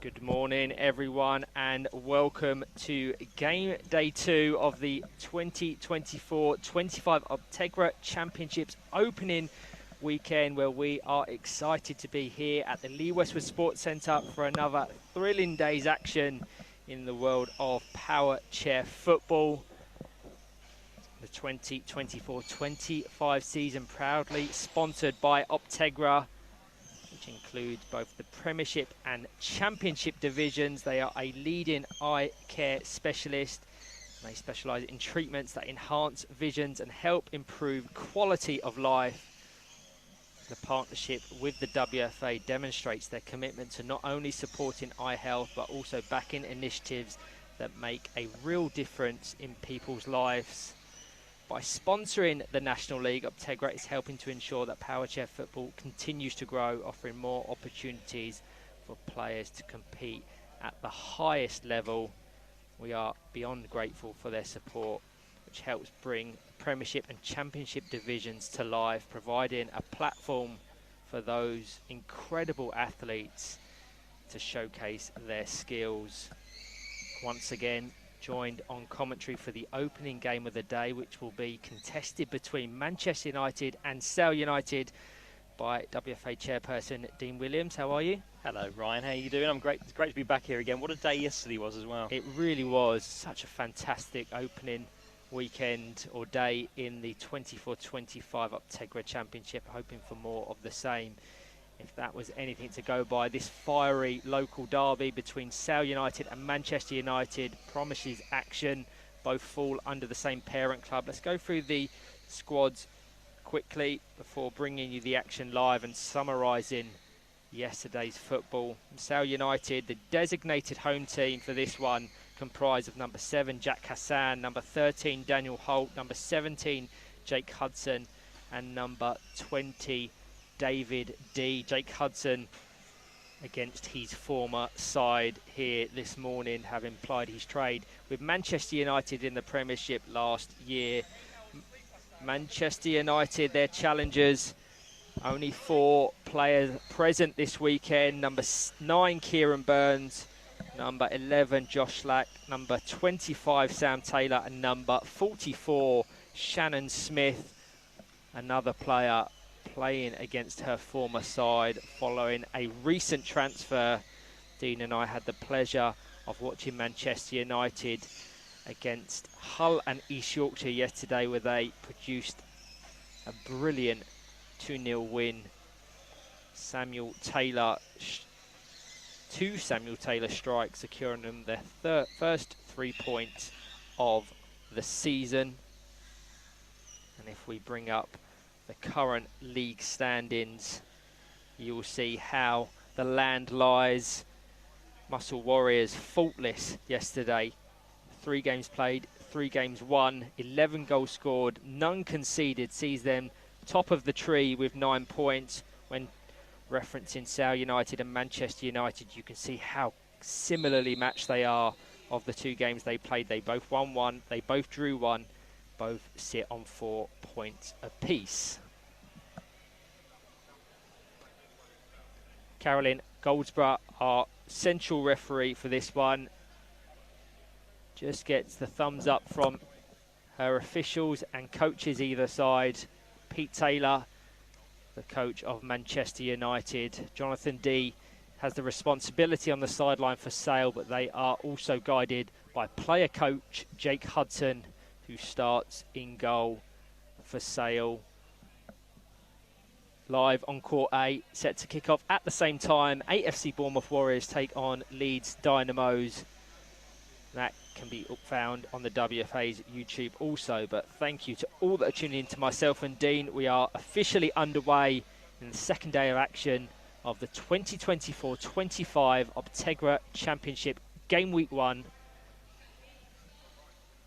Good morning, everyone, and welcome to game day 2 of the 2024-25 Optegra Championships opening weekend, where we are excited to be here at the Lee Westwood Sports Centre for another thrilling day's action in the world of power chair football. The 2024-25 season proudly sponsored by Optegra, which includes both the Premiership and Championship divisions. They are a leading eye care specialist. They specialise in treatments that enhance visions and help improve quality of life. The partnership with the WFA demonstrates their commitment to not only supporting eye health, but also backing initiatives that make a real difference in people's lives. By sponsoring the National League, Optegra is helping to ensure that power chair football continues to grow, offering more opportunities for players to compete at the highest level. We are beyond grateful for their support, which helps bring Premiership and Championship divisions to life, providing a platform for those incredible athletes to showcase their skills. Once again, joined on commentary for the opening game of the day, which will be contested between Manchester United and Sale United, by WFA chairperson Dean Williams. How are you? Hello Ryan, how are you doing? I'm great. It's great to be back here again. What a day yesterday was as well. It really was such a fantastic opening weekend or day in the 24-25 Optegra Championship, hoping for more of the same. If that was anything to go by, this fiery local derby between Sale United and Manchester United promises action. Both fall under the same parent club. Let's go through the squads quickly before bringing you the action live and summarising yesterday's football. Sale United, the designated home team for this one, comprised of number 7, Jack Hassan, number 13, Daniel Holt, number 17, Jake Hudson, and number 20, David D. Jake Hudson against his former side here this morning, having plied his trade with Manchester United in the Premiership last year. Manchester United, their challengers, only 4 players present this weekend. Number 9, Kieran Burns, number 11, Josh Slack, number 25, Sam Taylor, and number 44, Shannon Smith, another player playing against her former side following a recent transfer. Dean and I had the pleasure of watching Manchester United against Hull and East Yorkshire yesterday, where they produced a brilliant 2-0 win. Samuel Taylor, 2 Samuel Taylor strikes, securing them their first 3 points of the season. And if we bring up the current league standings, you will see how the land lies. Muscle Warriors faultless yesterday. 3 games played, 3 games won, 11 goals scored, none conceded, sees them top of the tree with 9 points. When referencing Sale United and Manchester United, you can see how similarly matched they are. Of the 2 games they played, they both won 1, they both drew 1, both sit on 4 points apiece. Carolyn Goldsborough, our central referee for this one, just gets the thumbs up from her officials and coaches either side. Pete Taylor, the coach of Manchester United. Jonathan D has the responsibility on the sideline for Sale, but they are also guided by player coach Jake Hudson, who starts in goal for Sale. Live on Court A, set to kick off at the same time. AFC Bournemouth Warriors take on Leeds Dynamos. That can be found on the WFA's YouTube also. But thank you to all that are tuning in to myself and Dean. We are officially underway in the second day of action of the 2024-25 Optegra Championship Game Week 1.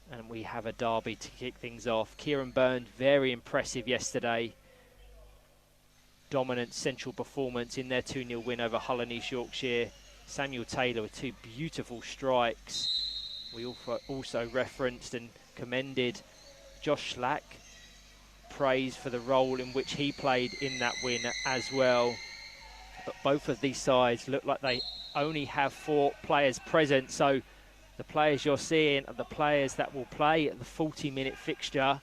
And we have a derby to kick things off. Kieran Burns, very impressive yesterday. Dominant central performance in their 2-0 win over Hull and East Yorkshire. Samuel Taylor with 2 beautiful strikes. We also referenced and commended Josh Slack. Praise for the role in which he played in that win as well. But both of these sides look like they only have 4 players present. So the players you're seeing are the players that will play at the 40-minute fixture.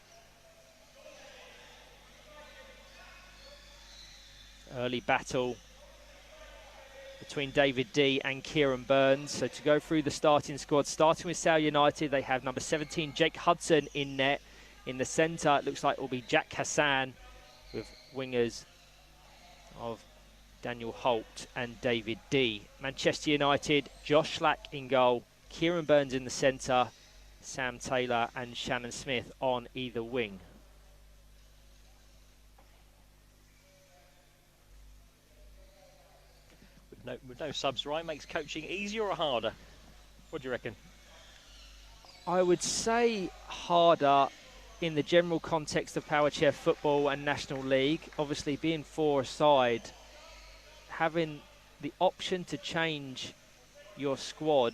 Early battle between David D and Kieran Burns. So to go through the starting squad, starting with Sale United, they have number 17, Jake Hudson in net. In the centre, it looks like it will be Jack Hassan, with wingers of Daniel Holt and David D. Manchester United, Josh Slack in goal, Kieran Burns in the centre, Sam Taylor and Shannon Smith on either wing. With no subs, Ryan, makes coaching easier or harder? What do you reckon? I would say harder in the general context of Power Chair football and National League. Obviously, being 4-a-side, having the option to change your squad,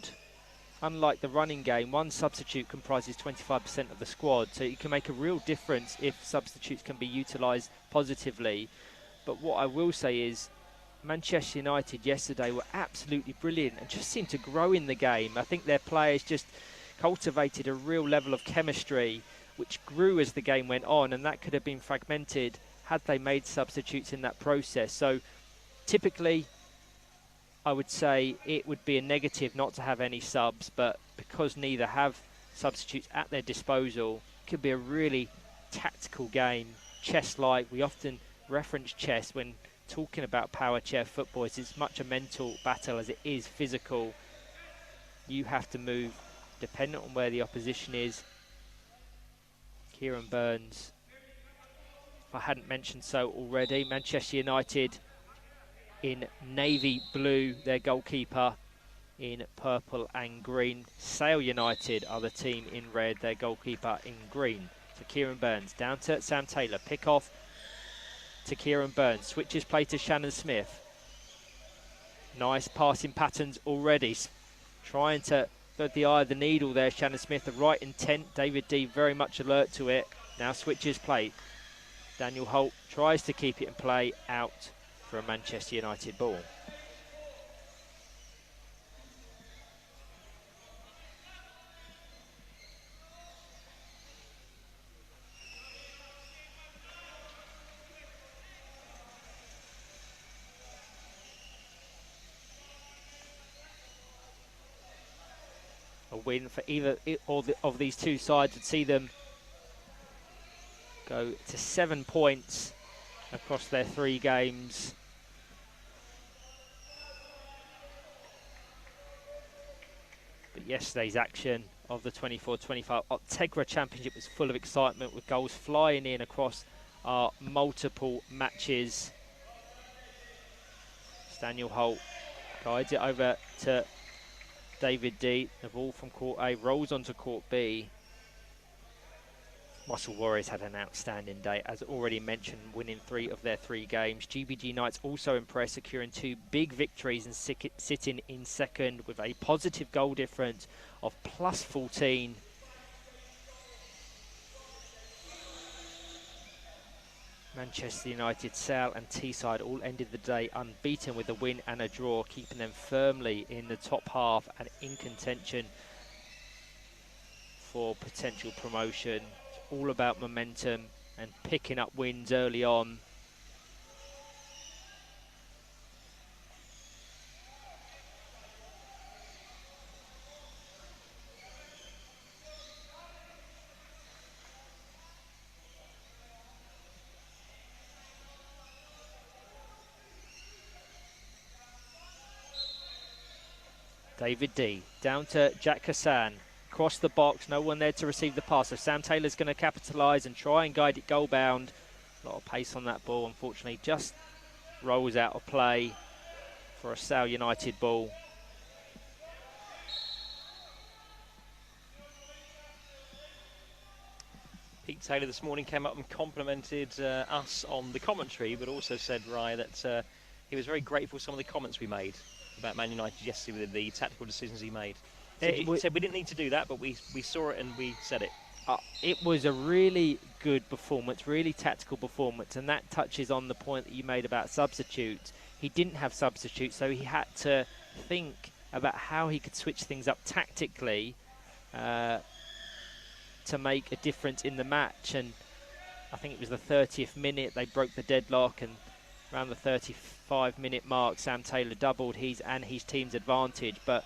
unlike the running game, one substitute comprises 25% of the squad, so it can make a real difference if substitutes can be utilised positively. But what I will say is, Manchester United yesterday were absolutely brilliant and just seemed to grow in the game. I think their players just cultivated a real level of chemistry which grew as the game went on, and that could have been fragmented had they made substitutes in that process. So typically I would say it would be a negative not to have any subs, but because neither have substitutes at their disposal, it could be a really tactical game, chess-like. We often reference chess when talking about Power Chair football. It's as much a mental battle as it is physical. You have to move dependent on where the opposition is. Kieran Burns, if I hadn't mentioned so already, Manchester United in navy blue, their goalkeeper in purple and green. Sale United are the team in red, their goalkeeper in green. So Kieran Burns down to Sam Taylor, pick off to Kieran Burns, switches play to Shannon Smith. Nice passing patterns already, trying to put the eye of the needle there. Shannon Smith, the right intent. David D very much alert to it. Now switches play. Daniel Holt tries to keep it in play, out for a Manchester United ball. A win for either of these two sides would see them go to 7 points across their 3 games. But yesterday's action of the 24-25 Optegra Championship was full of excitement, with goals flying in across our multiple matches. Daniel Holt guides it over to David D. The ball from court A rolls onto court B. Muscle Warriors had an outstanding day, as already mentioned, winning 3 of their 3 games. GBG Knights also impressed, securing 2 big victories and sitting in second with a positive goal difference of +14. Manchester United, Sale and Teesside all ended the day unbeaten with a win and a draw, keeping them firmly in the top half and in contention for potential promotion. It's all about momentum and picking up wins early on. David D down to Jack Hassan, across the box, no one there to receive the pass, so Sam Taylor's going to capitalise and try and guide it goal bound. A lot of pace on that ball, unfortunately just rolls out of play for a Sale United ball. Pete Taylor this morning came up and complimented us on the commentary, but also said, Rye, that he was very grateful for some of the comments we made about Man United yesterday with the tactical decisions he made. He said we didn't need to do that, but we saw it and we said it. It was a really good performance, really tactical performance, and that touches on the point that you made about substitutes. He didn't have substitutes, so he had to think about how he could switch things up tactically to make a difference in the match. And I think it was the 30th minute they broke the deadlock, and around the 35-minute mark, Sam Taylor doubled his and his team's advantage. But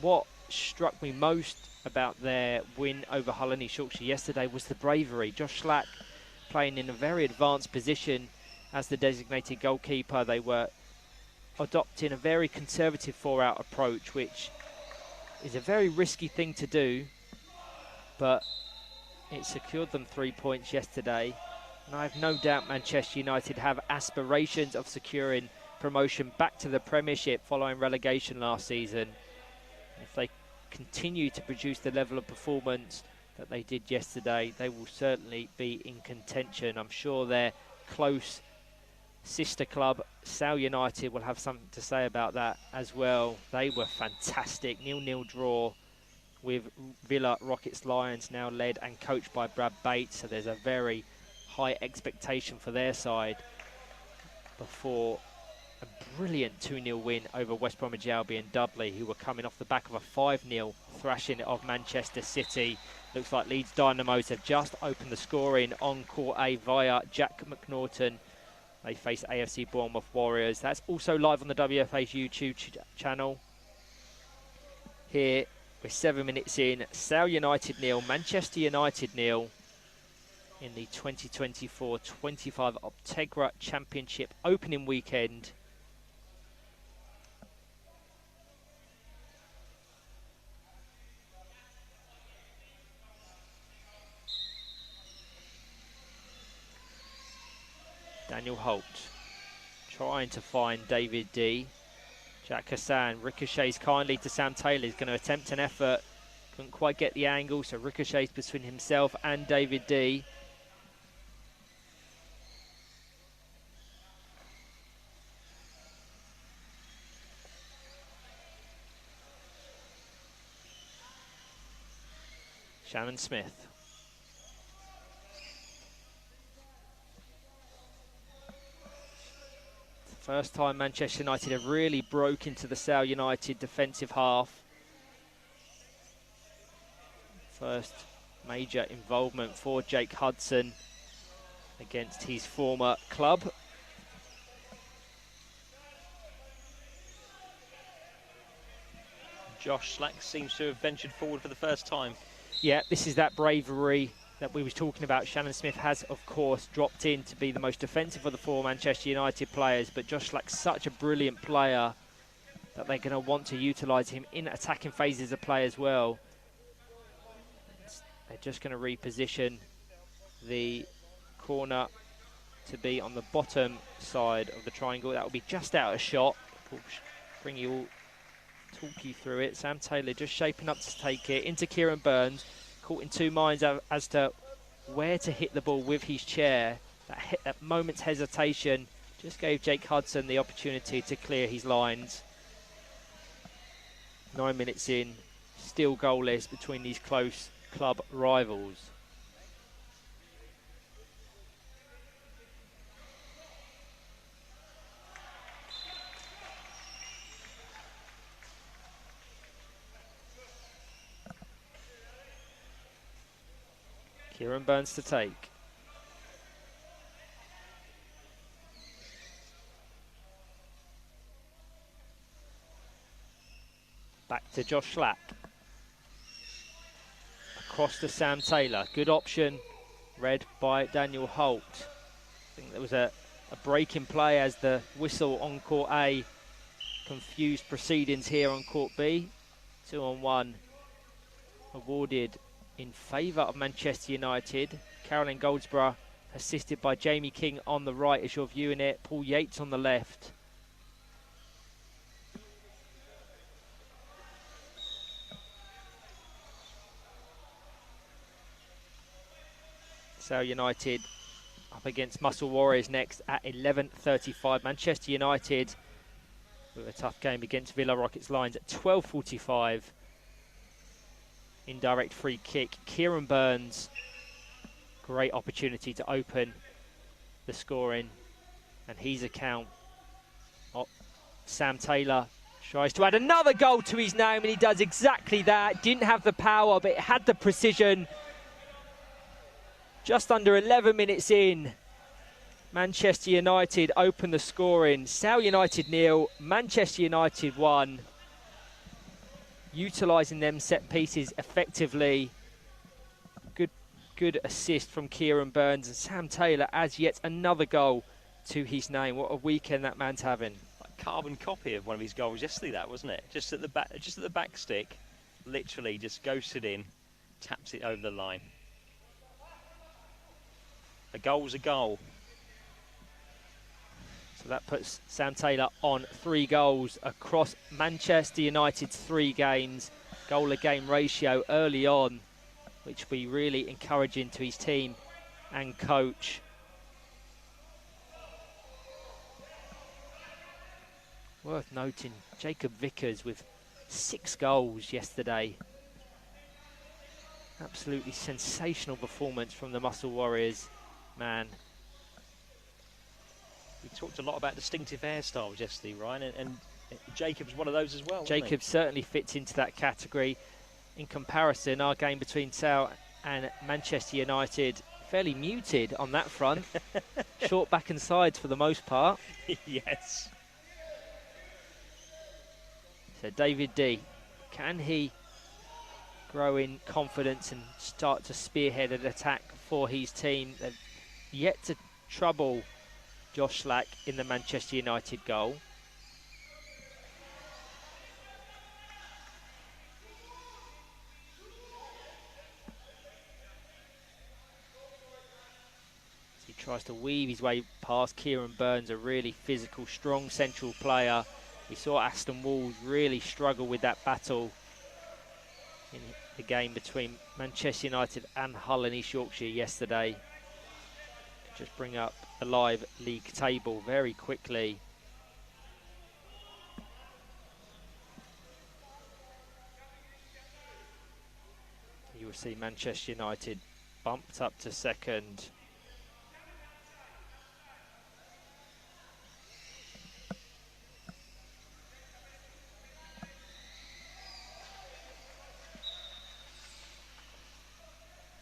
what struck me most about their win over Hull and East Yorkshire yesterday was the bravery. Josh Slack playing in a very advanced position as the designated goalkeeper. They were adopting a very conservative four-out approach, which is a very risky thing to do, but it secured them 3 points yesterday. And I have no doubt Manchester United have aspirations of securing promotion back to the Premiership following relegation last season. If they continue to produce the level of performance that they did yesterday, they will certainly be in contention. I'm sure their close sister club, Sale United, will have something to say about that as well. They were fantastic. 0-0 draw with Villa Rockets Lions, now led and coached by Brad Bates. So there's a very high expectation for their side before a brilliant 2-0 win over West Bromwich Albion Dudley, who were coming off the back of a 5-0 thrashing of Manchester City. Looks like Leeds Dynamos have just opened the scoring on Court A via Jack McNaughton. They face AFC Bournemouth Warriors. That's also live on the WFA's YouTube channel. Here, we're 7 minutes in. Sale United 0, Manchester United 0 in the 2024-25 Optegra Championship opening weekend. Daniel Holt trying to find David D. Jack Hassan ricochets kindly to Sam Taylor. He's going to attempt an effort. Couldn't quite get the angle, so ricochets between himself and David D. Shannon Smith. First time Manchester United have really broke into the Sale United defensive half. First major involvement for Jake Hudson against his former club. Josh Slack seems to have ventured forward for the first time. Yeah, this is that bravery that we was talking about. Shannon Smith has, of course, dropped in to be the most defensive of the four Manchester United players, but Josh Slack's such a brilliant player that they're going to want to utilise him in attacking phases of play as well. They're just going to reposition the corner to be on the bottom side of the triangle. That will be just out of shot. We'll talk you through it. Sam Taylor just shaping up to take it into Kieran Burns. Caught in two minds as to where to hit the ball with his chair. That moment's hesitation just gave Jake Hudson the opportunity to clear his lines. 9 minutes in, still goalless between these close club rivals. Kieran Burns to take. Back to Josh Slack. Across to Sam Taylor. Good option, read by Daniel Holt. I think there was a break in play as the whistle on Court A confused proceedings here on Court B. 2-on-1 awarded in favour of Manchester United. Caroline Goldsborough assisted by Jamie King on the right as you're viewing it. Paul Yates on the left. Sale United up against Muscle Warriors next at 11:35. Manchester United with a tough game against Villa Rockets Lions at 12:45. Indirect free kick. Kieran Burns, great opportunity to open the scoring, and his account. Sam Taylor Tries to add another goal to his name, and he does exactly that. Didn't have the power, but it had the precision. Just under 11 minutes in, Manchester United open the scoring. Sale United 0, Manchester United 1. Utilising them set pieces effectively. Good assist from Kieran Burns, and Sam Taylor adds yet another goal to his name. What a weekend that man's having. Like carbon copy of one of his goals yesterday, that wasn't it? Just at the back stick, literally just ghosted in, taps it over the line. A goal's a goal. So that puts Sam Taylor on 3 goals across Manchester United's 3 games. Goal a game ratio early on, which will be really encouraging to his team and coach. Worth noting, Jacob Vickers with 6 goals yesterday. Absolutely sensational performance from the Muscle Warriors, man. We talked a lot about distinctive hairstyles yesterday, Ryan, and Jacob's one of those as well. Jacob certainly fits into that category. In comparison, our game between Sale and Manchester United, fairly muted on that front. Short back and sides for the most part. Yes. So David D, can he grow in confidence and start to spearhead an attack for his team? They've yet to trouble Josh Slack in the Manchester United goal. He tries to weave his way past Kieran Burns, a really physical, strong central player. We saw Aston Walls really struggle with that battle in the game between Manchester United and Hull in East Yorkshire yesterday. Just bring up the live league table very quickly. You will see Manchester United bumped up to second.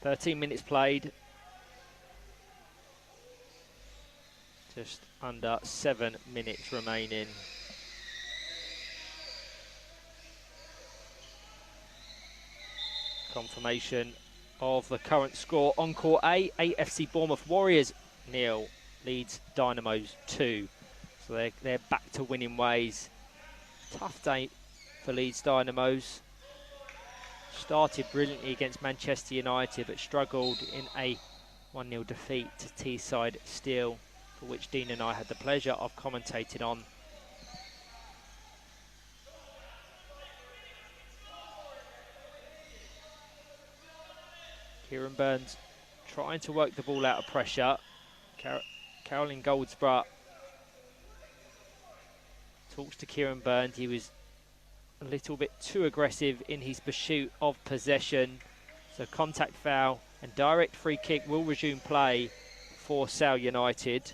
"13 minutes played. Just under 7 minutes remaining. Confirmation of the current score on court A. AFC Bournemouth Warriors 0, Leeds Dynamos 2. So they're back to winning ways. Tough day for Leeds Dynamos. Started brilliantly against Manchester United, but struggled in a 1-0 defeat to Teesside Steel, for which Dean and I had the pleasure of commentating on. Kieran Burns trying to work the ball out of pressure. Caroline Goldsborough talks to Kieran Burns. He was a little bit too aggressive in his pursuit of possession. So contact foul and direct free kick will resume play for Sale United.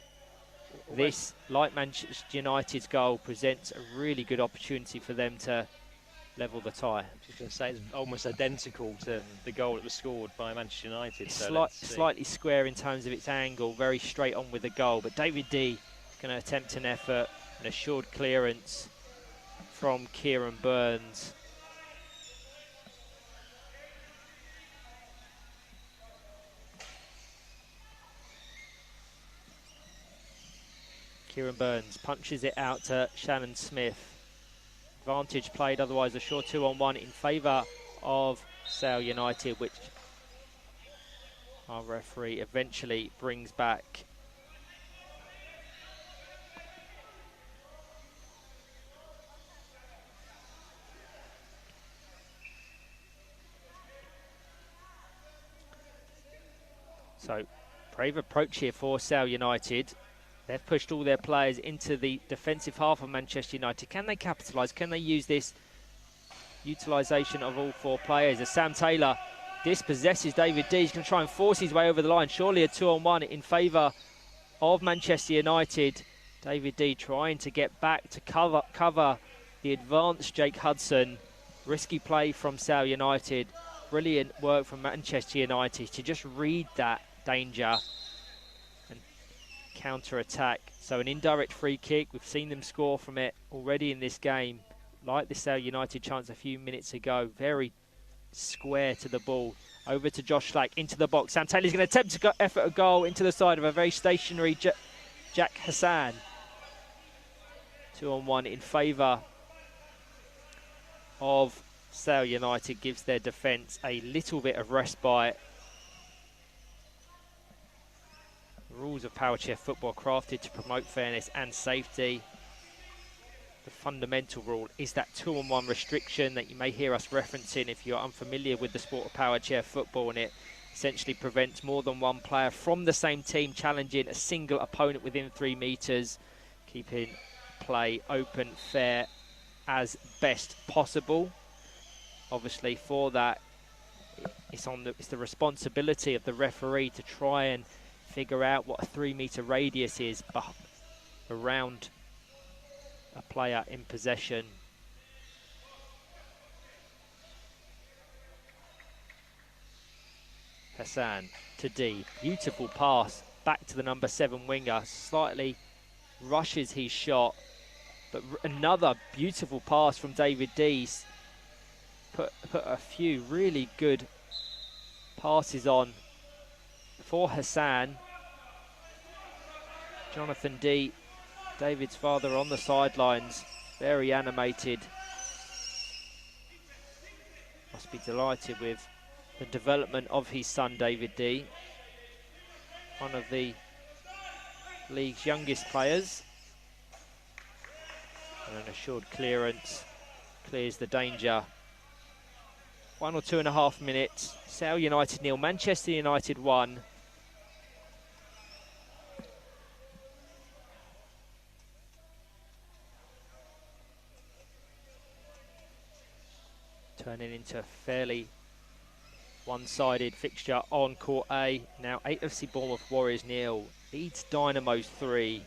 This, like Manchester United's goal, presents a really good opportunity for them to level the tie. I'm just going to say it's almost identical to the goal that was scored by Manchester United. It's so slightly square in terms of its angle, very straight on with the goal. But David D is going to attempt an effort, an assured clearance from Kieran Burns. Kieran Burns punches it out to Shannon Smith. Advantage played, otherwise a short 2-on-1 in favour of Sale United, which our referee eventually brings back. So, brave approach here for Sale United. They've pushed all their players into the defensive half of Manchester United. Can they capitalise? Can they use this utilisation of all 4 players? As Sam Taylor dispossesses David D, he's going to try and force his way over the line. Surely a 2-on-1 in favour of Manchester United. David D trying to get back to cover the advanced Jake Hudson. Risky play from Sale United. Brilliant work from Manchester United to just read that danger and counter-attack. So an indirect free kick. We've seen them score from it already in this game. Like the Sale United chance a few minutes ago. Very square to the ball. Over to Josh Slack, into the box. Sam Taylor's going to attempt to effort a goal into the side of a very stationary Jack Hassan. 2-on-1 in favour of Sale United, gives their defence a little bit of respite. The rules of power chair football crafted to promote fairness and safety. The fundamental rule is that 2-on-1 restriction that you may hear us referencing if you're unfamiliar with the sport of power chair football, and it essentially prevents more than one player from the same team challenging a single opponent within 3 metres, keeping play open, fair as best possible. Obviously for that, it's the responsibility of the referee to try and figure out what a 3-metre radius is around a player in possession. Hassan to D, beautiful pass back to the number 7 winger, slightly rushes his shot, but another beautiful pass from David Dees. Put a few really good passes on for Hassan. Jonathan D, David's father, on the sidelines, very animated. Must be delighted with the development of his son, David D, one of the league's youngest players. And an assured clearance clears the danger. 1 or 2.5 minutes. Sale United 0, Manchester United 1. Turning into a fairly one-sided fixture on Court A. Now AFC Bournemouth Warriors 0, Leeds Dynamos 3.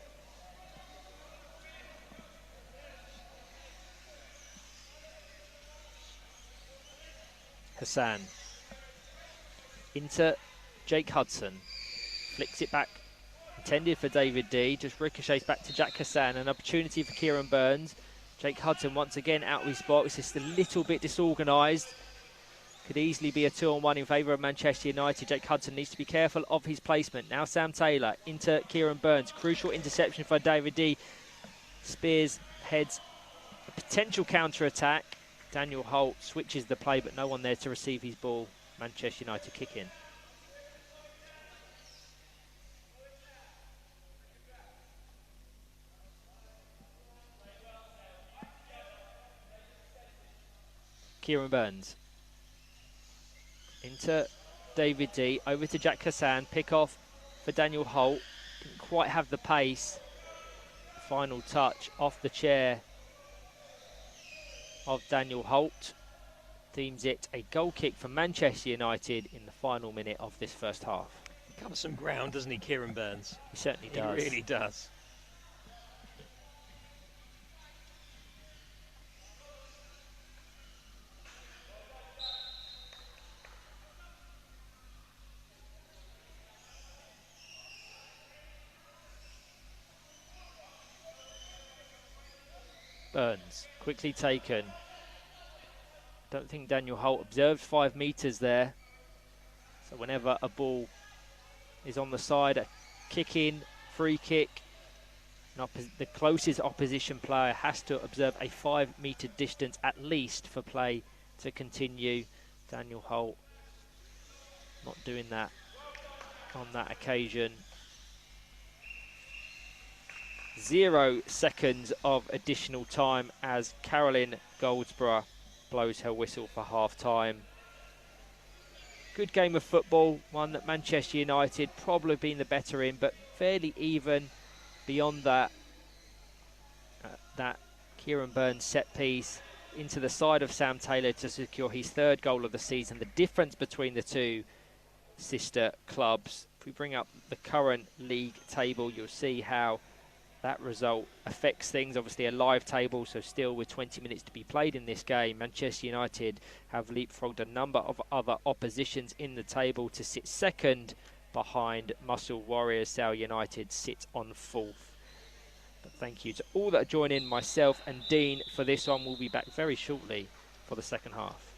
Hassan into Jake Hudson, flicks it back, intended for David D, just ricochets back to Jack Hassan. An opportunity for Kieran Burns. Jake Hudson once again out of his box, just a little bit disorganised. Could easily be a 2-on-1 in favour of Manchester United. Jake Hudson needs to be careful of his placement. Now Sam Taylor into Kieran Burns, crucial interception for David D. Spears heads a potential counter-attack. Daniel Holt switches the play, but no one there to receive his ball. Manchester United kick in. Kieran Burns into David D, over to Jack Hassan, pick off for Daniel Holt. Didn't quite have the pace. Final touch off the chair of Daniel Holt. Deems it a goal kick for Manchester United in the final minute of this first half. He covers some ground, doesn't he, Kieran Burns? He certainly does. He really does. Burns, quickly taken. Don't think Daniel Holt observed 5 metres there. So whenever a ball is on the side, a kick in, free kick, the closest opposition player has to observe a 5-metre distance at least for play to continue. Daniel Holt not doing that on that occasion. 0 seconds of additional time as Carolyn Goldsborough blows her whistle for half-time. Good game of football, one that Manchester United probably been the better in, but fairly even. Beyond that, that Kieran Burns set piece into the side of Sam Taylor to secure his 3rd goal of the season. The difference between the two sister clubs. If we bring up the current league table, you'll see how that result affects things. Obviously a live table, so still with 20 minutes to be played in this game, Manchester United have leapfrogged a number of other oppositions in the table to sit second behind Muscle Warriors. Sale United sit on fourth. But thank you to all that are joining myself and Dean for this one. We'll be back very shortly for the second half.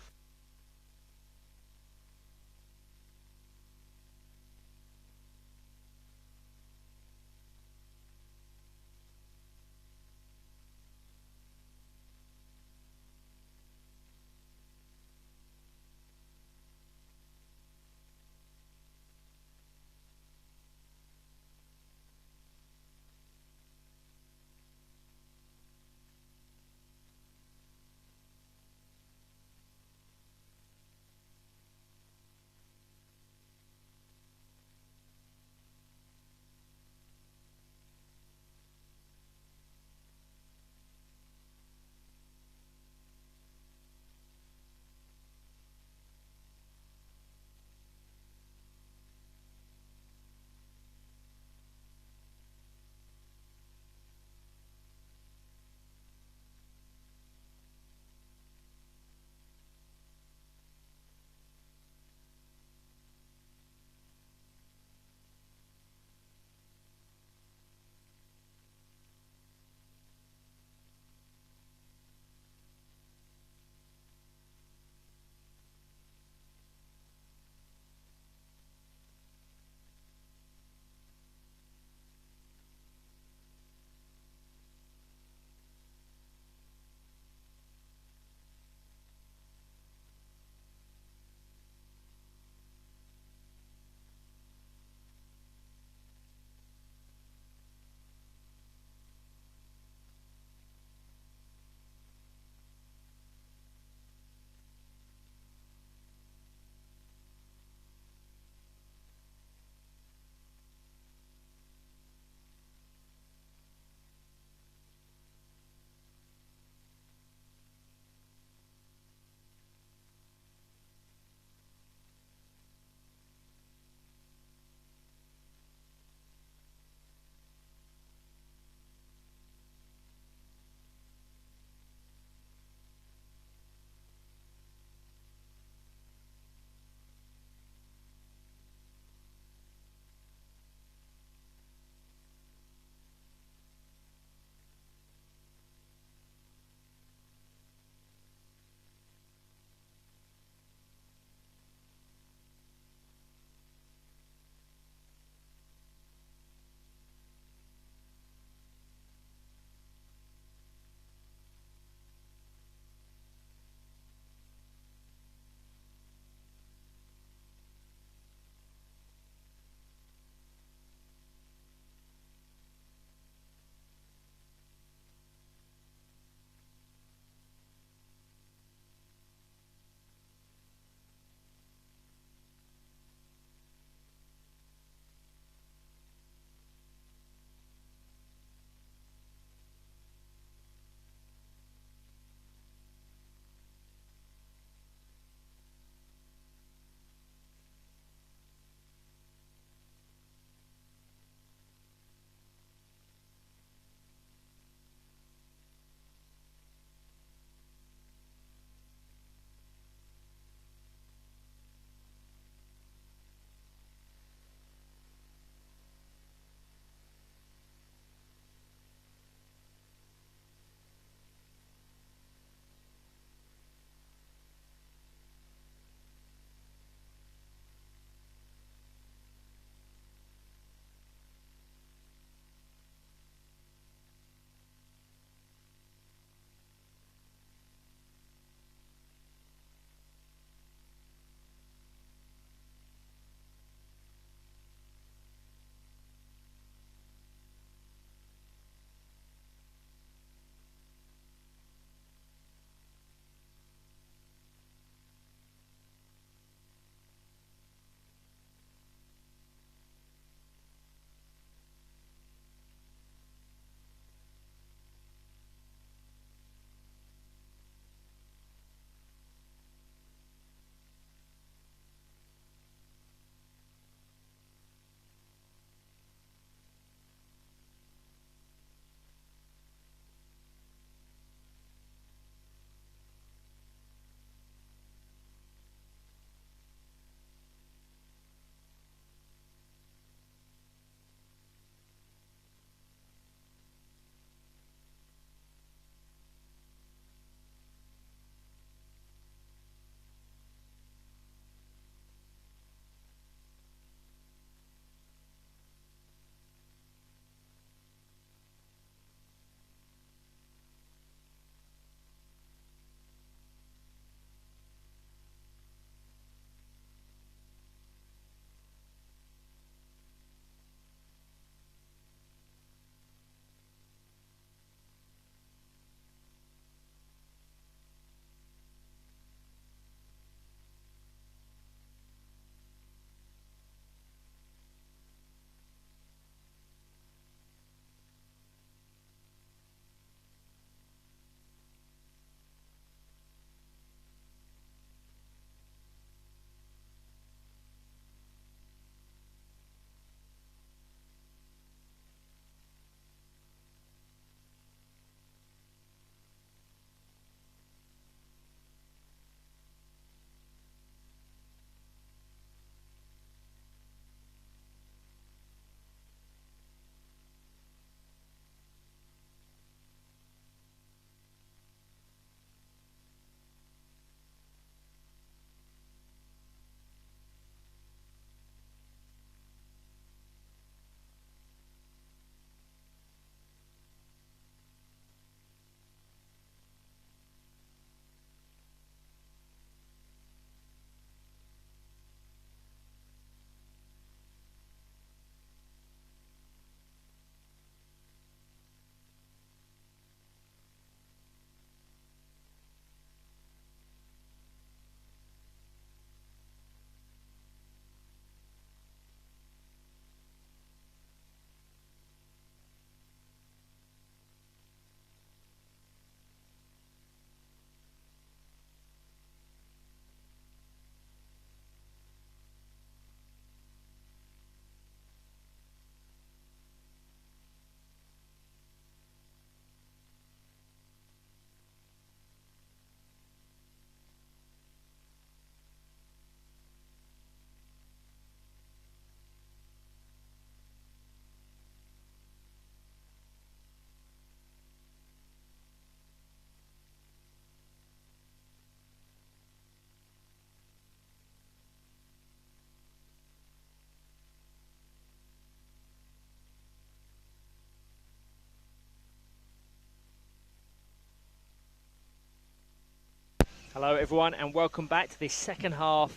Hello everyone and welcome back to this second half,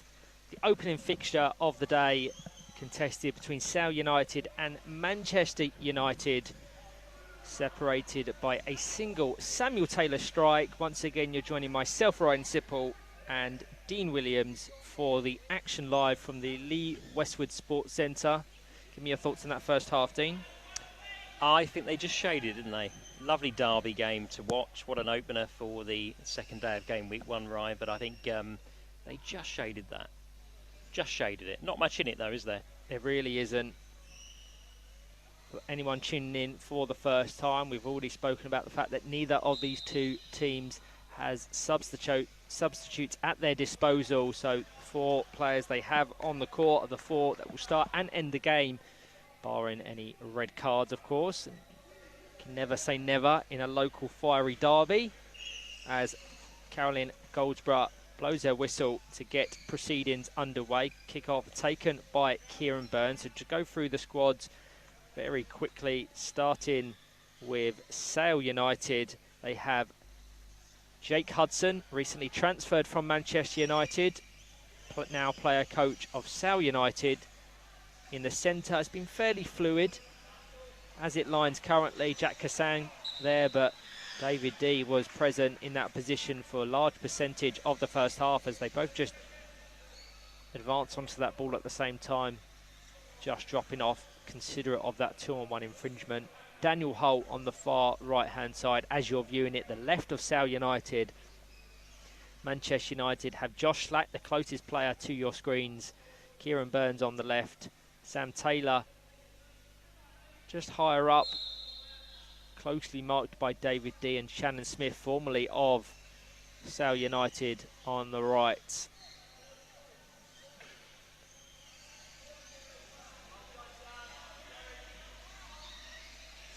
the opening fixture of the day, contested between Sale United and Manchester United, separated by a single Samuel Taylor strike. Once again you're joining myself, Ryan Sipple, and Dean Williams for the action live from the Lee Westwood Sports Centre. Give me your thoughts on that first half, Dean. I think they just shaded, didn't they? Lovely derby game to watch. What an opener for the second day of game week 1, Ryan. But I think they just shaded that. Just shaded it. Not much in it, though, is there? There really isn't. For anyone tuning in for the first time, we've already spoken about the fact that neither of these two teams has substitutes at their disposal. So 4 players they have on the court are the 4 that will start and end the game, barring any red cards, of course. Can never say never in a local fiery derby, as Caroline Goldsborough blows their whistle to get proceedings underway. Kick-off taken by Kieran Burns. So to go through the squads very quickly, starting with Sale United, they have Jake Hudson, recently transferred from Manchester United, now player coach of Sale United. In the centre has been fairly fluid as it lines currently. Jack Kassan there, but David D was present in that position for a large percentage of the first half, as they both just advance onto that ball at the same time, just dropping off, considerate of that 2-on-1 infringement. Daniel Holt on the far right hand side as you're viewing it, the left of Sale United. Manchester United have Josh Slack, the closest player to your screens. Kieran Burns on the left. Sam Taylor just higher up, closely marked by David D and Shannon Smith, formerly of Sale United, on the right.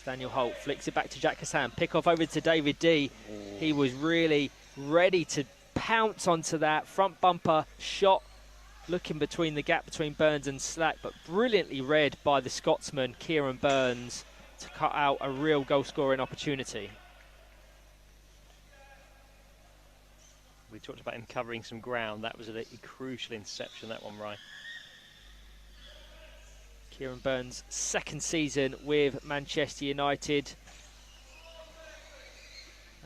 Daniel Holt flicks it back to Jack Hassan, pick off over to David D. He was really ready to pounce onto that front bumper shot, looking between the gap between Burns and Slack, but brilliantly read by the Scotsman Kieran Burns to cut out a real goal scoring opportunity. We talked about him covering some ground. That was a crucial interception, that one, right? Kieran Burns' second season with Manchester United,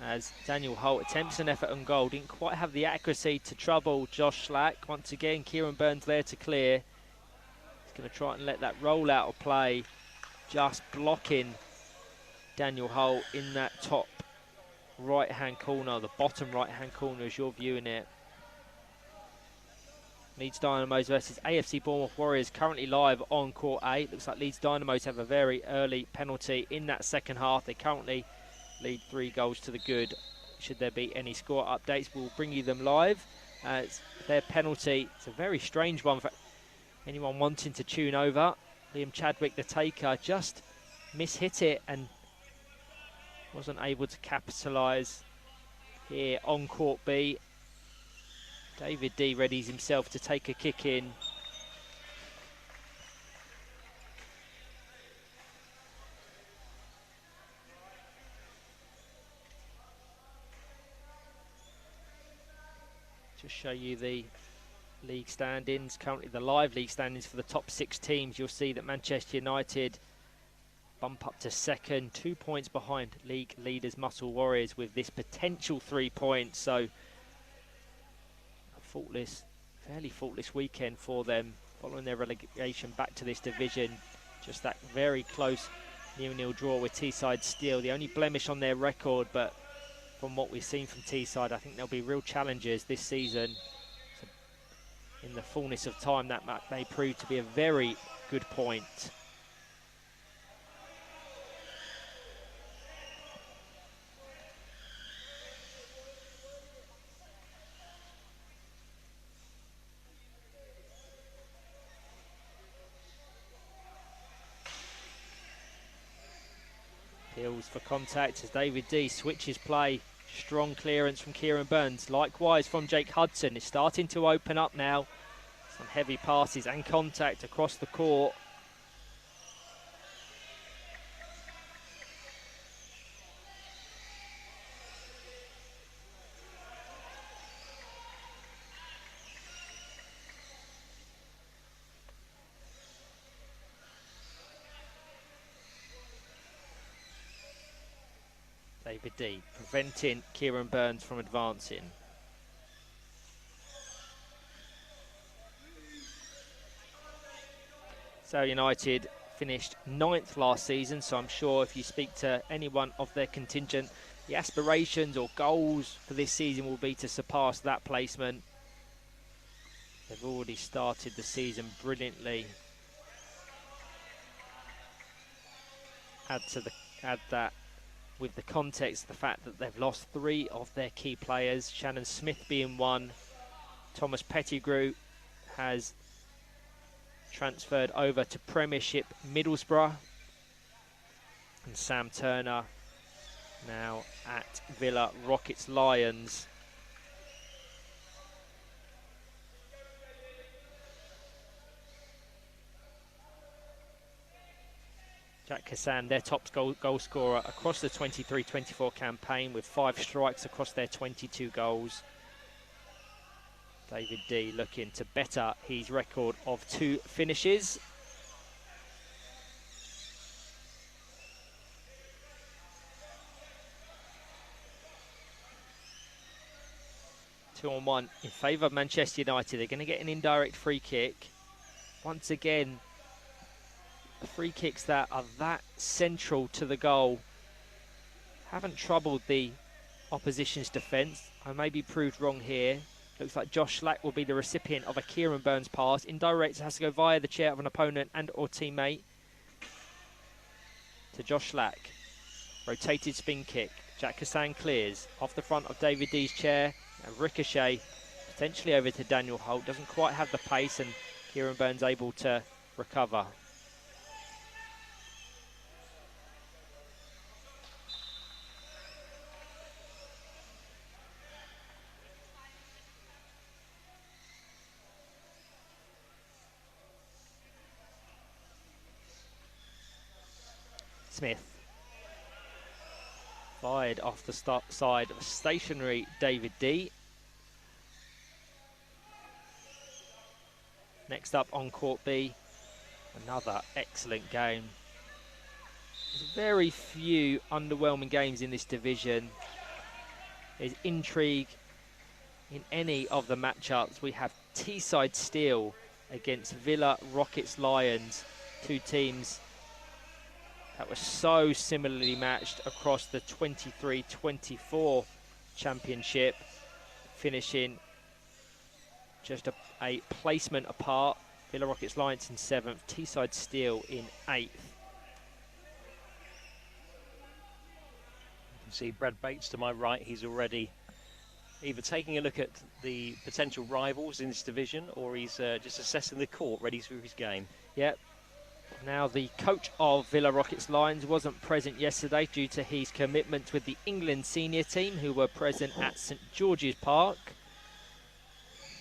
as Daniel Holt attempts an effort on goal, didn't quite have the accuracy to trouble Josh Slack. Once again, Kieran Burns there to clear. He's going to try and let that roll out of play, just blocking Daniel Holt in that top right-hand corner, the bottom right-hand corner as you're viewing it. Leeds Dynamos versus AFC Bournemouth Warriors, currently live on Court 8. Looks like Leeds Dynamos have a very early penalty in that second half. They currently lead 3 goals to the good. Should there be any score updates, we'll bring you them live. Their penalty, it's a very strange one for anyone wanting to tune over. Liam Chadwick, the taker, just mishit it and wasn't able to capitalise here on Court B. David D readies himself to take a kick in. Just show you the league standings, currently the live league standings for the top 6 teams. You'll see that Manchester United bump up to second, 2 points behind league leaders Muscle Warriors with this potential 3 points. So fairly faultless weekend for them following their relegation back to this division. Just that very close 0-0 draw with Teesside Steel, the only blemish on their record, but from what we've seen from Teesside, I think there'll be real challenges this season. So in the fullness of time, that may prove to be a very good point. Peels for contact as David D switches play. Strong clearance from Kieran Burns. Likewise from Jake Hudson. It's starting to open up now. Some heavy passes and contact across the court. David D preventing Kieran Burns from advancing. So United finished 9th last season, so I'm sure if you speak to anyone of their contingent, the aspirations or goals for this season will be to surpass that placement. They've already started the season brilliantly. Add that with the context, the fact that they've lost 3 of their key players, Shannon Smith being one. Thomas Pettigrew has transferred over to Premiership Middlesbrough, and Sam Turner now at Villa Rockets Lions. Jack Hassan, their top goal scorer across the 23-24 campaign, with 5 strikes across their 22 goals. David D looking to better his record of 2 finishes. Two on one in favour of Manchester United. They're going to get an indirect free kick. Once again, free kicks that are that central to the goal haven't troubled the opposition's defence. I may be proved wrong here. Looks like Josh Slack will be the recipient of a Kieran Burns pass. Indirect, has to go via the chair of an opponent and or teammate to Josh Slack. Rotated spin kick. Jack Hassan clears off the front of David D's chair. A ricochet potentially over to Daniel Holt. Doesn't quite have the pace, and Kieran Burns able to recover. Smith fired off the side of stationary David D. Next up on court B, another excellent game. There's very few underwhelming games in this division. There's intrigue in any of the matchups. We have Teesside Steel against Villa Rockets Lions, 2 teams that were so similarly matched across the 23-24 championship, finishing just a placement apart. Villa Rockets Lions in 7th, Teesside Steel in 8th. You can see Brad Bates to my right. He's already either taking a look at the potential rivals in this division, or he's just assessing the court, ready for his game. Yep. Now, the coach of Villa Rockets Lions wasn't present yesterday due to his commitments with the England senior team, who were present at St George's Park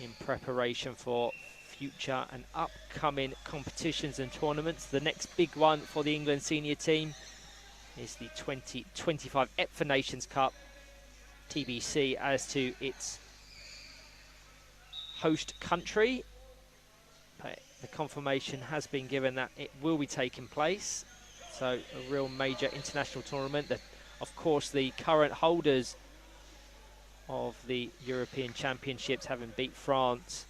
in preparation for future and upcoming competitions and tournaments. The next big one for the England senior team is the 2025 Epfor Nations Cup, TBC, as to its host country. But the confirmation has been given that it will be taking place. So a real major international tournament. That, of course, the current holders of the European Championships, having beat France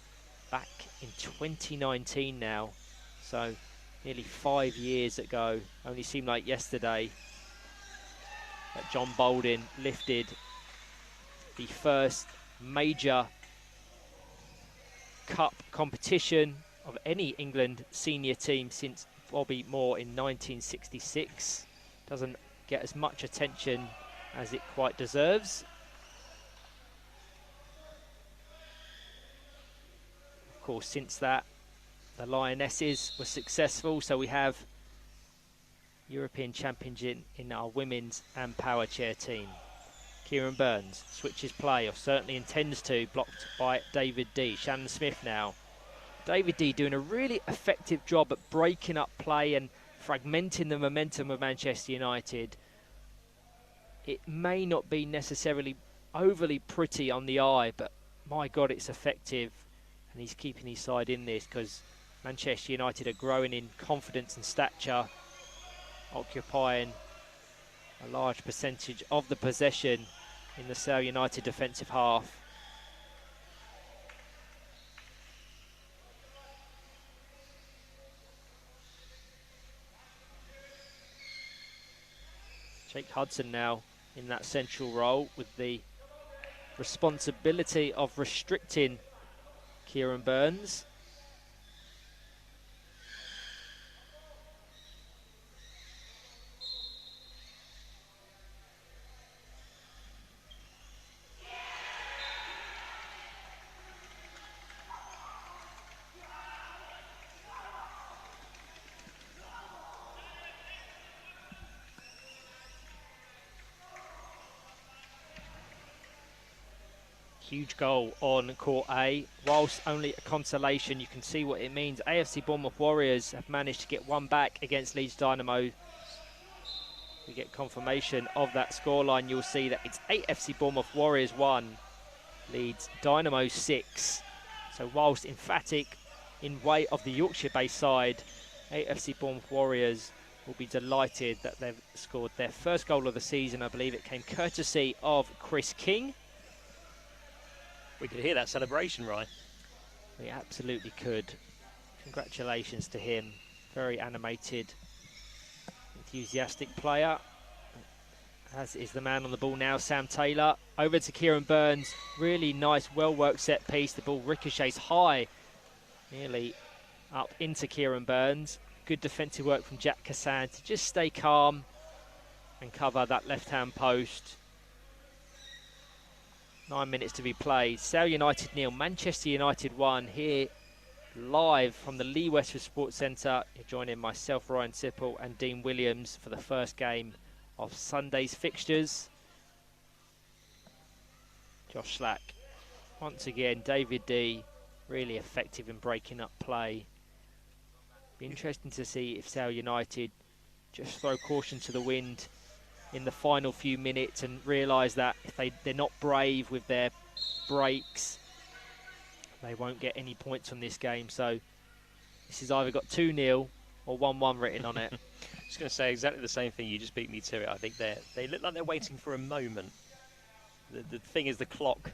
back in 2019 now. So nearly 5 years ago. Only seemed like yesterday that John Bolden lifted the first major cup competition of any England senior team since Bobby Moore in 1966. Doesn't get as much attention as it quite deserves. Of course, since that, the Lionesses were successful, so we have European Championship in our women's and power chair team. Kieran Burns switches play, or certainly intends to, blocked by David D. Shannon Smith now. David D doing a really effective job at breaking up play and fragmenting the momentum of Manchester United. It may not be necessarily overly pretty on the eye, but my God, it's effective. And he's keeping his side in this, because Manchester United are growing in confidence and stature, occupying a large percentage of the possession in the Sale United defensive half. Jake Hudson now in that central role with the responsibility of restricting Kieran Burns. Huge goal on court A. Whilst only a consolation, you can see what it means. AFC Bournemouth Warriors have managed to get one back against Leeds Dynamo. We get confirmation of that scoreline. You'll see that it's AFC Bournemouth Warriors 1, Leeds Dynamo 6. So whilst emphatic in way of the Yorkshire-based side, AFC Bournemouth Warriors will be delighted that they've scored their first goal of the season. I believe it came courtesy of Chris King. We could hear that celebration, Ryan. We absolutely could. Congratulations to him. Very animated, enthusiastic player. As is the man on the ball now, Sam Taylor. Over to Kieran Burns. Really nice, well-worked set piece. The ball ricochets high, nearly up into Kieran Burns. Good defensive work from Jack Kassan to just stay calm and cover that left-hand post. 9 minutes to be played. Sale United 0, Manchester United 1 here live from the Lee Westwood Sports Centre. You're joining myself, Ryan Sipple, and Dean Williams for the first game of Sunday's fixtures. Josh Slack, once again, David D, really effective in breaking up play. Be interesting to see if Sale United just throw caution to the wind in the final few minutes and realise that if they're not brave with their breaks, they won't get any points on this game. So this has either got 2-0 or 1-1 written on it. I was going to say exactly the same thing. You just beat me to it. I think they look like they're waiting for a moment. The thing is, the clock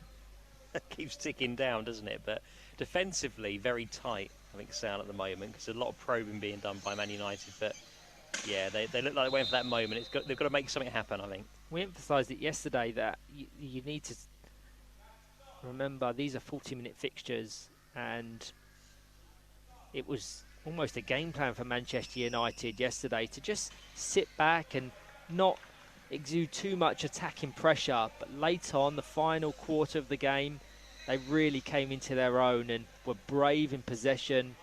keeps ticking down, doesn't it? But defensively, very tight, I think, Sale at the moment, because there's a lot of probing being done by Man United. But yeah, they look like they're waiting for that moment. They've got to make something happen, I think. We emphasised it yesterday that you need to remember these are 40-minute fixtures, and it was almost a game plan for Manchester United yesterday to just sit back and not exude too much attacking pressure. But late on, the final quarter of the game, they really came into their own and were brave in possession,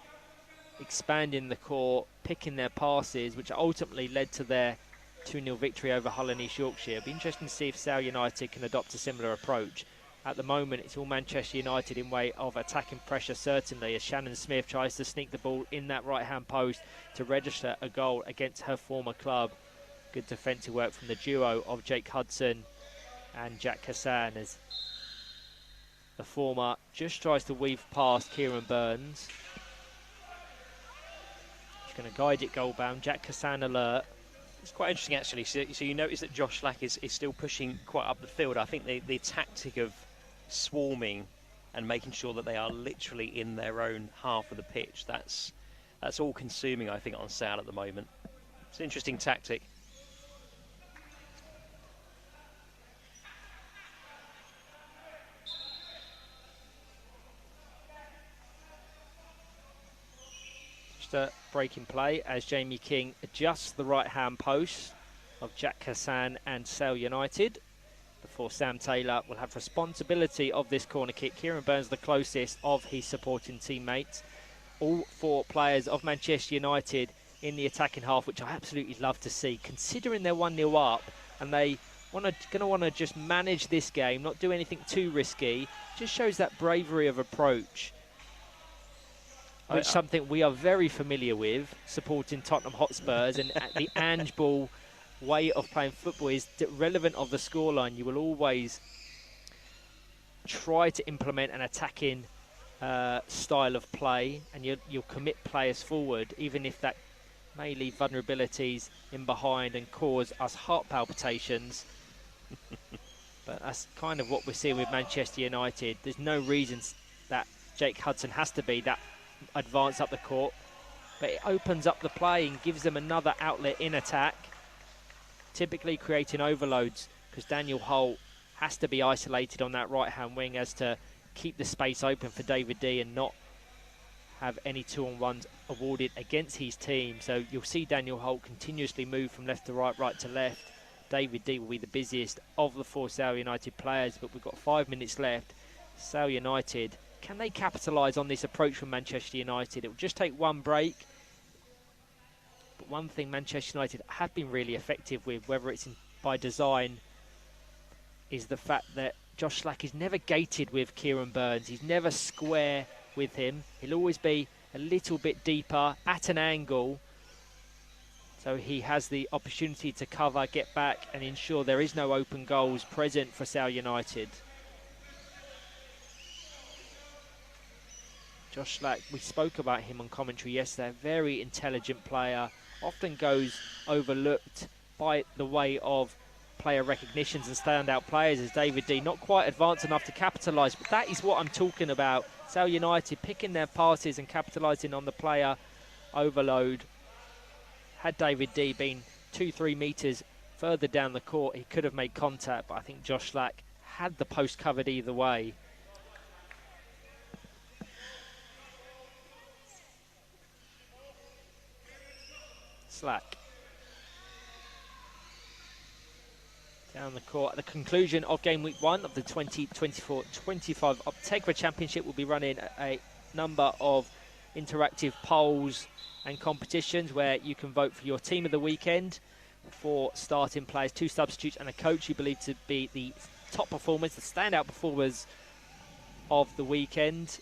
expanding the court, picking their passes, which ultimately led to their 2-0 victory over Hull and East Yorkshire. It'll be interesting to see if Sale United can adopt a similar approach. At the moment, it's all Manchester United in way of attacking pressure, certainly, as Shannon Smith tries to sneak the ball in that right-hand post to register a goal against her former club. Good defensive work from the duo of Jake Hudson and Jack Kassan, as the former just tries to weave past Kieran Burns. He's going to guide it goal bound. Jack Kassan alert. It's quite interesting, actually. So you notice that Josh Slack is still pushing quite up the field. I think the tactic of swarming and making sure that they are literally in their own half of the pitch, that's all consuming, I think, on Sale at the moment. It's an interesting tactic. Just a break in play as Jamie King adjusts the right-hand post of Jack Kassan and Sale United. Before Sam Taylor will have responsibility of this corner kick. Kieran Burns the closest of his supporting teammates. All four players of Manchester United in the attacking half, which I absolutely love to see, considering they're 1-0 up and they going to want to just manage this game, not do anything too risky. Just shows that bravery of approach, which is something we are very familiar with, supporting Tottenham Hotspurs, and the Ange Ball way of playing football is relevant of the scoreline. You will always try to implement an attacking style of play, and you'll commit players forward, even if that may leave vulnerabilities in behind and cause us heart palpitations. But that's kind of what we're seeing with Manchester United. There's no reason that Jake Hudson has to be that advanced up the court, but it opens up the play and gives them another outlet in attack, typically creating overloads, because Daniel Holt has to be isolated on that right-hand wing as to keep the space open for David D and not have any 2-on-1s awarded against his team. So you'll see Daniel Holt continuously move from left to right, right to left. David D will be the busiest of the 4 Sale United players, but we've got 5 minutes left. Sale United, can they capitalise on this approach from Manchester United? It will just take one break. But one thing Manchester United have been really effective with, whether it's by design, is the fact that Josh Slack is never gated with Kieran Burns. He's never square with him. He'll always be a little bit deeper at an angle, so he has the opportunity to cover, get back and ensure there is no open goals present for Sale United. Josh Slack, we spoke about him on commentary yesterday, a very intelligent player, often goes overlooked by the way of player recognitions and standout players as David D, not quite advanced enough to capitalise, but that is what I'm talking about. Sale United picking their passes and capitalising on the player overload. Had David D been 2-3 metres further down the court, he could have made contact, but I think Josh Slack had the post covered either way. Slack down the court. At the conclusion of game week 1 of the 2024-25 Optegra Championship, will be running a number of interactive polls and competitions where you can vote for your team of the weekend, 4 starting players, 2 substitutes and a coach you believe to be the top performers, the standout performers of the weekend.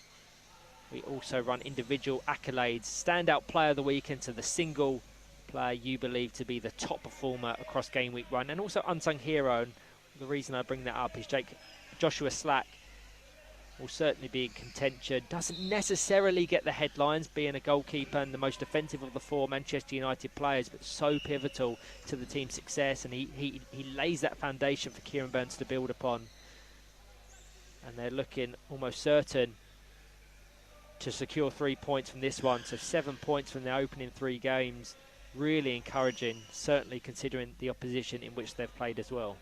We also run individual accolades, standout player of the weekend to the single player you believe to be the top performer across game week 1, and also unsung hero. And the reason I bring that up is Joshua Slack will certainly be in contention. Doesn't necessarily get the headlines, being a goalkeeper and the most offensive of the 4 Manchester United players, but so pivotal to the team's success, and he lays that foundation for Kieran Burns to build upon. And they're looking almost certain to secure 3 points from this one, so 7 points from their opening 3 games. Really encouraging, certainly considering the opposition in which they've played as well.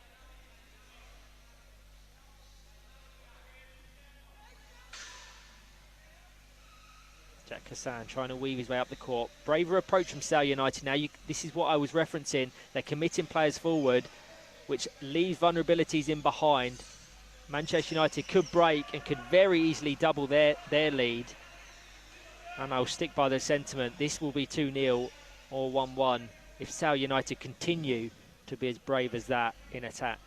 Jack Hassan trying to weave his way up the court. Braver approach from Sale United now. This is what I was referencing. They're committing players forward, which leaves vulnerabilities in behind. Manchester United could break and could very easily double their lead. And I'll stick by the sentiment. This will be 2-0 or 1-1 if Sale United continue to be as brave as that in attack.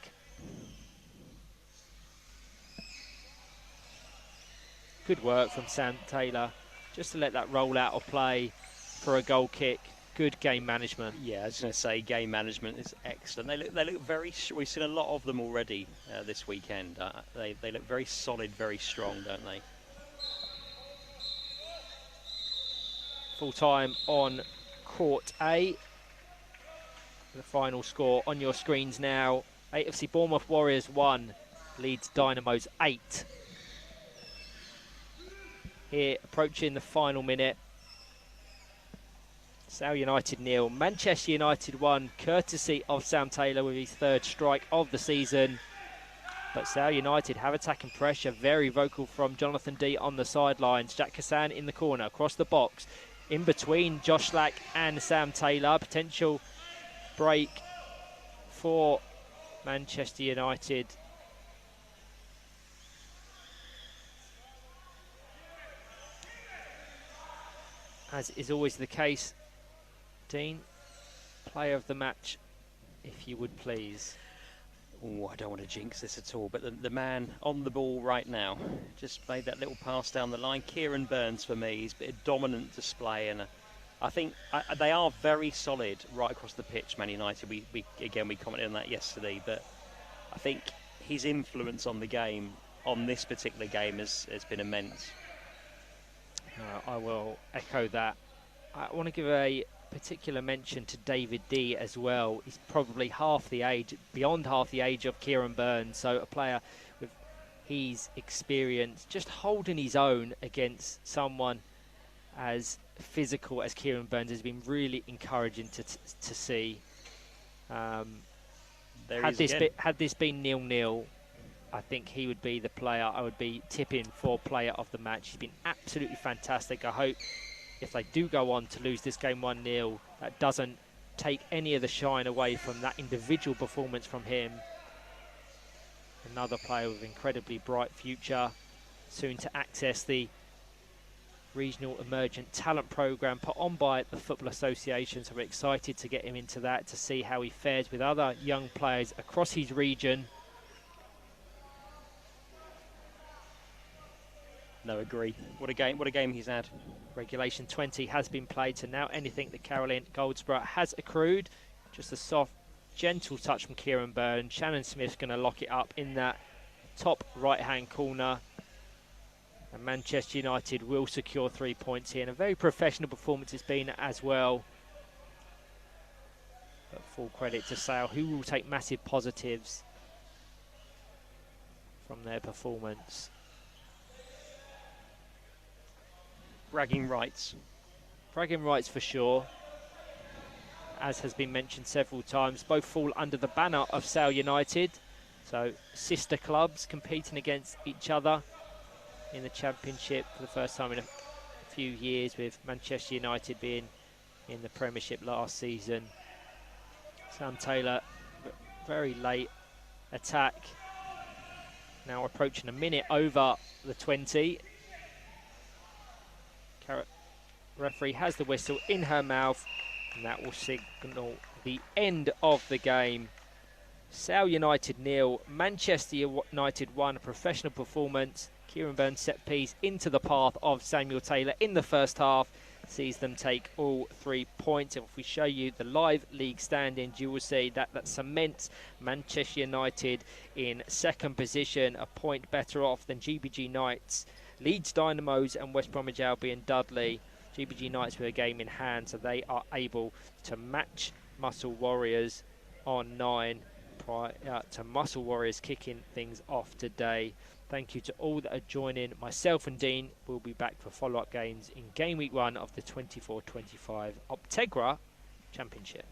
Good work from Sam Taylor, just to let that roll out of play for a goal kick. Good game management. Yeah, I was going to say game management is excellent. They look very. We've seen a lot of them already this weekend. They look very solid, very strong, don't they? Full time on Court A. The final score on your screens now. AFC Bournemouth Warriors 1, Leeds Dynamos 8. Here, approaching the final minute. Sale United 0, Manchester United 1, courtesy of Sam Taylor with his 3rd strike of the season. But Sale United have attacking pressure, very vocal from Jonathan D on the sidelines. Jack Hassan in the corner, across the box, in between Josh Slack and Sam Taylor. Potential break for Manchester United. As is always the case, Dean, player of the match, if you would please. Oh, I don't want to jinx this at all, but the man on the ball right now just made that little pass down the line. Kieran Burns for me. He's been a dominant display, and I think they are very solid right across the pitch, Man United. We commented on that yesterday, but I think his influence on the game, on this particular game, has been immense. I will echo that. I want to give a particular mention to David D as well. He's probably beyond half the age of Kieran Burns, so a player with his experience, just holding his own against someone as physical as Kieran Burns has been really encouraging to see. Had this been 0-0, I think he would be the player I would be tipping for player of the match. He's been absolutely fantastic. I hope if they do go on to lose this game 1-0, that doesn't take any of the shine away from that individual performance from him. Another player with an incredibly bright future, soon to access the Regional Emergent Talent Programme put on by the Football Association, so we're excited to get him into that, to see how he fares with other young players across his region. No, agree. What a game he's had. Regulation 20 has been played, so now anything that Caroline Goldsborough has accrued. Just a soft, gentle touch from Kieran Byrne. Shannon Smith's going to lock it up in that top right-hand corner. And Manchester United will secure 3 points here. And a very professional performance it's been as well. But full credit to Sale, who will take massive positives from their performance. Bragging rights. Bragging rights for sure. As has been mentioned several times, both fall under the banner of Sale United. So sister clubs competing against each other in the Championship for the first time in a few years, with Manchester United being in the Premiership last season. Sam Taylor, very late attack. Now approaching a minute over the 20. Referee has the whistle in her mouth, and that will signal the end of the game. Sale United 0, Manchester United 1, a professional performance. Kieran Burns set piece into the path of Samuel Taylor in the first half, sees them take all 3 points. And if we show you the live league standings, you will see that cements Manchester United in second position, a point better off than GBG Knights, Leeds Dynamos and West Bromwich Albion Dudley. GBG Knights with a game in hand, so they are able to match Muscle Warriors on 9 prior to Muscle Warriors kicking things off today. Thank you to all that are joining. Myself and Dean will be back for follow-up games in game week 1 of the 24-25 Optegra Championship.